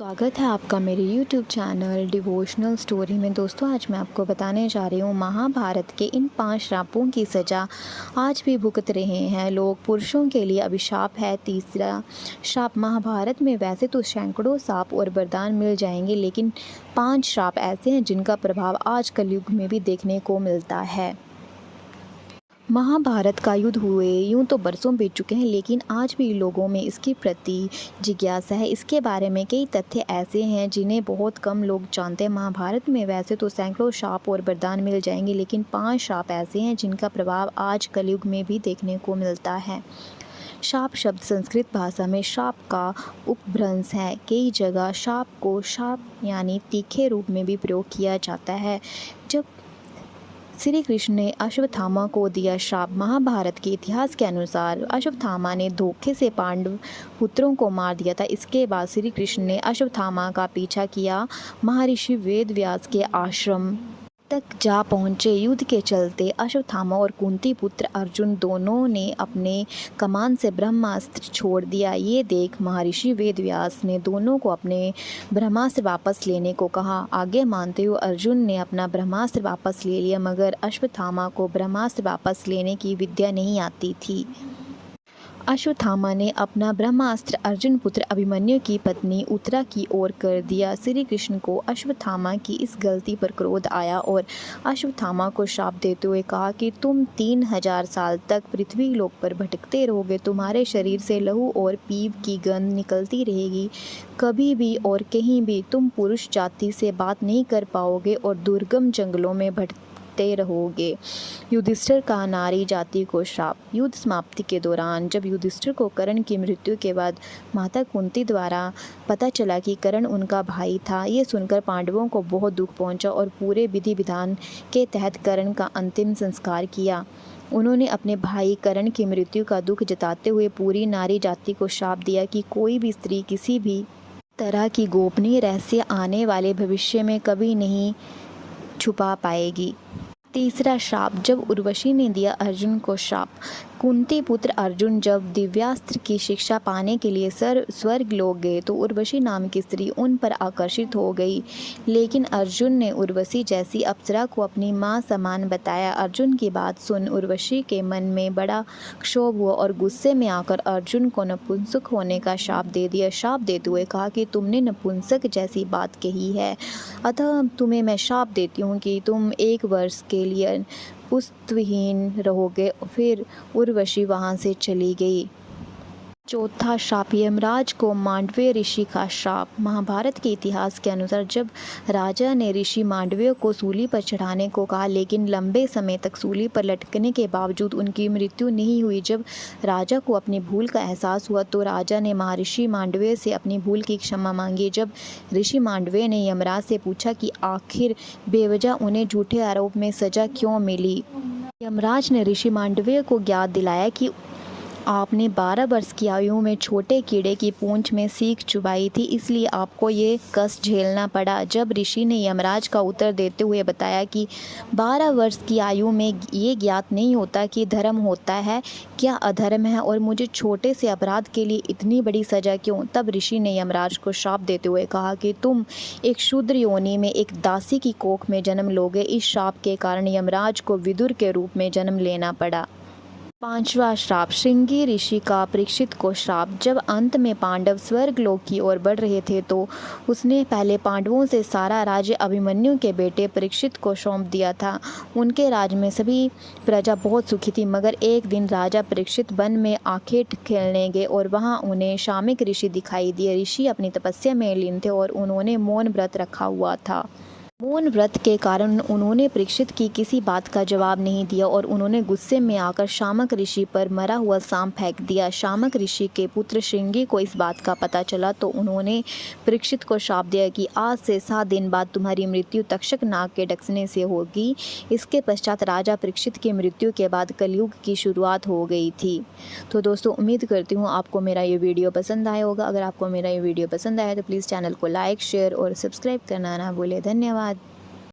स्वागत है आपका मेरे YouTube चैनल डिवोशनल स्टोरी में। दोस्तों, आज मैं आपको बताने जा रही हूँ महाभारत के इन 5 श्रापों की सज़ा आज भी भुगत रहे हैं लोग। पुरुषों के लिए अभिशाप है। तीसरा श्राप। महाभारत में वैसे तो सैकड़ों शाप और वरदान मिल जाएंगे, लेकिन 5 श्राप ऐसे हैं जिनका प्रभाव आज कलयुग में भी देखने को मिलता है। महाभारत का युद्ध हुए यूं तो बरसों बीत चुके हैं, लेकिन आज भी लोगों में इसके प्रति जिज्ञासा है। इसके बारे में कई तथ्य ऐसे हैं जिन्हें बहुत कम लोग जानते हैं। महाभारत में वैसे तो सैकड़ों शाप और वरदान मिल जाएंगे, लेकिन 5 शाप ऐसे हैं जिनका प्रभाव आज कलयुग में भी देखने को मिलता है। शाप शब्द संस्कृत भाषा में शाप का उपभ्रंश है। कई जगह शाप को शाप यानी तीखे रूप में भी प्रयोग किया जाता है। जब श्री कृष्ण ने अश्वत्थामा को दिया श्राप। महाभारत के इतिहास के अनुसार अश्वत्थामा ने धोखे से पांडव पुत्रों को मार दिया था। इसके बाद श्री कृष्ण ने अश्वत्थामा का पीछा किया, महर्षि वेदव्यास के आश्रम तक जा पहुँचे। युद्ध के चलते अश्वत्थामा और कुंती पुत्र अर्जुन दोनों ने अपने कमान से ब्रह्मास्त्र छोड़ दिया। ये देख महर्षि वेदव्यास ने दोनों को अपने ब्रह्मास्त्र वापस लेने को कहा। आगे मानते हुए अर्जुन ने अपना ब्रह्मास्त्र वापस ले लिया, मगर अश्वत्थामा को ब्रह्मास्त्र वापस लेने की विद्या नहीं आती थी। अश्वत्थामा ने अपना ब्रह्मास्त्र अर्जुन पुत्र अभिमन्यु की पत्नी उत्तरा की ओर कर दिया। श्री कृष्ण को अश्वत्थामा की इस गलती पर क्रोध आया और अश्वत्थामा को श्राप देते हुए कहा कि तुम 3000 साल तक पृथ्वी लोक पर भटकते रहोगे। तुम्हारे शरीर से लहू और पीप की गंध निकलती रहेगी। कभी भी और कहीं भी तुम पुरुष जाति से बात नहीं कर पाओगे और दुर्गम जंगलों में भटकते रहोगे। युधिष्ठिर का नारी जाति को श्राप। युद्ध समाप्ति के दौरान जब युधिष्ठिर को कर्ण की मृत्यु के बाद माता कुंती द्वारा पता चला कि कर्ण उनका भाई था, ये सुनकर पांडवों को बहुत दुख पहुंचा और पूरे विधि विधान के तहत कर्ण का अंतिम संस्कार किया। उन्होंने अपने भाई कर्ण की मृत्यु का दुख जताते हुए पूरी नारी जाति को श्राप दिया कि कोई भी स्त्री किसी भी तरह की गोपनीय रहस्य आने वाले भविष्य में कभी नहीं छुपा पाएगी। तीसरा श्राप। जब उर्वशी ने दिया अर्जुन को श्राप। कुंती पुत्र अर्जुन जब दिव्यास्त्र की शिक्षा पाने के लिए स्वर्ग लोक गए तो उर्वशी नाम की स्त्री उन पर आकर्षित हो गई, लेकिन अर्जुन ने उर्वशी जैसी अप्सरा को अपनी मां समान बताया। अर्जुन की बात सुन उर्वशी के मन में बड़ा क्षोभ हुआ और गुस्से में आकर अर्जुन को नपुंसक होने का श्राप दे दिया। श्राप देते हुए कहा कि तुमने नपुंसक जैसी बात कही है, अतः तुम्हें मैं श्राप देती हूँ कि तुम 1 वर्ष के लिए पुत्रहीन रहोगे। फिर उर्वशी वहां से चली गई। चौथा श्राप। यमराज को मांडव्य ऋषि का श्राप। महाभारत के इतिहास के अनुसार जब राजा ने ऋषि मांडव्य को सूली पर चढ़ाने को कहा, लेकिन लंबे समय तक सूली पर लटकने के बावजूद उनकी मृत्यु नहीं हुई। जब राजा को अपनी भूल का एहसास हुआ तो राजा ने महर्षि मांडव्य से अपनी भूल की क्षमा मांगी। जब ऋषि मांडव्य ने यमराज से पूछा कि आखिर बेवजह उन्हें झूठे आरोप में सजा क्यों मिली, यमराज ने ऋषि मांडव्य को ज्ञात दिलाया कि आपने 12 वर्ष की आयु में छोटे कीड़े की पूंछ में सीख चुभाई थी, इसलिए आपको ये कष्ट झेलना पड़ा। जब ऋषि ने यमराज का उत्तर देते हुए बताया कि 12 वर्ष की आयु में ये ज्ञात नहीं होता कि धर्म होता है क्या अधर्म है, और मुझे छोटे से अपराध के लिए इतनी बड़ी सजा क्यों, तब ऋषि ने यमराज को श्राप देते हुए कहा कि तुम एक शूद्र योनि में एक दासी की कोख में जन्म लोगे। इस श्राप के कारण यमराज को विदुर के रूप में जन्म लेना पड़ा। 5वां श्राप। श्रृंगी ऋषि का परीक्षित को श्राप। जब अंत में पांडव स्वर्ग लोक की ओर बढ़ रहे थे तो उसने पहले पांडवों से सारा राज्य अभिमन्यु के बेटे परीक्षित को सौंप दिया था। उनके राज्य में सभी प्रजा बहुत सुखी थी, मगर एक दिन राजा परीक्षित वन में आखेट खेलने गए और वहां उन्हें शामिक ऋषि दिखाई दिए। ऋषि अपनी तपस्या में लीन थे और उन्होंने मौन व्रत रखा हुआ था। मौन व्रत के कारण उन्होंने परीक्षित की किसी बात का जवाब नहीं दिया और उन्होंने गुस्से में आकर शामक ऋषि पर मरा हुआ सांप फेंक दिया। शामक ऋषि के पुत्र श्रृंगी को इस बात का पता चला तो उन्होंने परीक्षित को श्राप दिया कि आज से 7 दिन बाद तुम्हारी मृत्यु तक्षक नाग के डसने से होगी। इसके पश्चात राजा परीक्षित की मृत्यु के बाद कलयुग की शुरुआत हो गई थी। तो दोस्तों, उम्मीद करती हूँ आपको मेरा ये वीडियो पसंद आया होगा। अगर आपको मेरा ये वीडियो पसंद आया तो प्लीज़ चैनल को लाइक, शेयर और सब्सक्राइब करना ना भूलें। धन्यवाद।